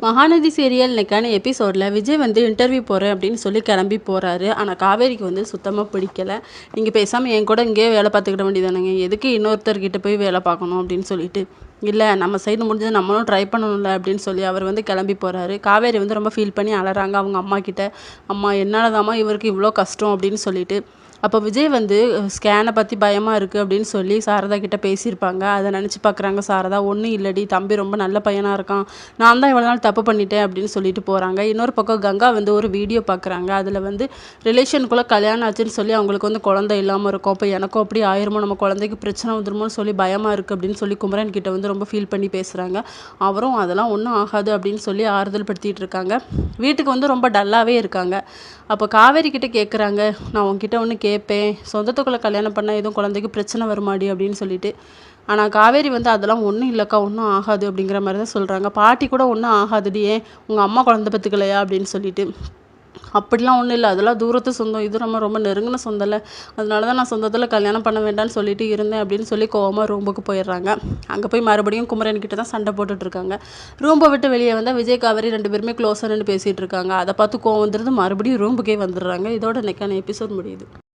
Mahanadi serial இன்னைக்கான எபிசோடில் விஜய் வந்து இன்டர்வியூ போகிறேன் அப்படின்னு சொல்லி கிளம்பி போகிறாரு. ஆனால் காவேரிக்கு வந்து சுத்தமாக பிடிக்கல. நீங்கள் பேசாமல் என் கூட இங்கேயே வேலை பார்த்துக்கிட வேண்டியதானுங்க, எதுக்கு இன்னொருத்தர்கிட்ட போய் வேலை பார்க்கணும் அப்படின்னு சொல்லிட்டு, இல்லை நம்ம சைடு முடிஞ்சது நம்மளும் ட்ரை பண்ணணும்ல அப்படின்னு சொல்லி அவர் வந்து கிளம்பி போகிறாரு. காவேரி வந்து ரொம்ப ஃபீல் பண்ணி அலறாங்க அவங்க அம்மா கிட்ட. அம்மா என்னாலதாம்மா இவருக்கு இவ்வளோ கஷ்டம் அப்படின்னு சொல்லிட்டு. அப்போ விஜய் வந்து ஸ்கேனை பற்றி பயமாக இருக்குது அப்படின்னு சொல்லி சாரதா கிட்ட பேசியிருப்பாங்க. அதை நினச்சி பார்க்குறாங்க சாரதா. ஒன்றும் இல்லடி, தம்பி ரொம்ப நல்ல பையனாக இருக்கான், நான் தான் இவ்வளோ நாள் தப்பு பண்ணிட்டேன் அப்படின்னு சொல்லிட்டு போகிறாங்க. இன்னொரு பக்கம் கங்கா வந்து ஒரு வீடியோ பார்க்குறாங்க. அதில் வந்து ரிலேஷனுக்குள்ளே கல்யாணம் ஆச்சுன்னு சொல்லி அவங்களுக்கு வந்து குழந்தை இல்லாமல் இருக்கும். அப்போ எனக்கும் அப்படி ஆயிருமோ, நம்ம குழந்தைக்கு பிரச்சனை வந்துருமோன்னு சொல்லி பயமாக இருக்குது அப்படின்னு சொல்லி குமரன் கிட்ட வந்து ரொம்ப ஃபீல் பண்ணி பேசுகிறாங்க. அவரும் அதெல்லாம் ஒன்றும் ஆகாது அப்படின்னு சொல்லி ஆறுதல் படுத்திகிட்டு இருக்காங்க. வீட்டுக்கு வந்து ரொம்ப டல்லாகவே இருக்காங்க. அப்போ காவேரி கிட்ட கேட்குறாங்க, நான் உங்ககிட்ட ஒன்று கேட்பேன், சொந்தத்துக்குள்ளே கல்யாணம் பண்ணால் எதுவும் குழந்தைக்கு பிரச்சனை வருமாடி அப்படின்னு சொல்லிட்டு. ஆனால் காவேரி வந்து அதெல்லாம் ஒன்றும் இல்லைக்கா, ஒன்றும் ஆகாது அப்படிங்கிற மாதிரி தான் சொல்கிறாங்க. பாட்டி கூட ஒன்றும் ஆகாதுடி, ஏன் உங்கள் அம்மா குழந்தை பெற்றுக்கலையா அப்படின்னு சொல்லிட்டு. அப்படிலாம் ஒன்றும் இல்லை, அதெல்லாம் தூரத்து சொந்தம், இது நம்ம ரொம்ப நெருங்கின சொந்தம் இல்லை, அதனால தான் நான் சொந்தத்தில் கல்யாணம் பண்ண வேண்டாம்னு சொல்லிட்டு இருந்தேன் அப்படின்னு சொல்லி கோவமாக ரூமுக்கு போயிடுறாங்க. அங்கே போய் மறுபடியும் குமரன் கிட்ட தான் சண்டை போட்டுட்ருக்காங்க. ரூம்பை விட்டு வெளியே வந்தால் விஜய் காவேரி 2 பேருமே க்ளோஸாக நின்று பேசிகிட்டு இருக்காங்க. அதை பார்த்து கோவம் வந்துடுது, மறுபடியும் ரூமுக்கே வந்துடுறாங்க. இதோட இன்னைக்கான எபிசோட் முடியுது.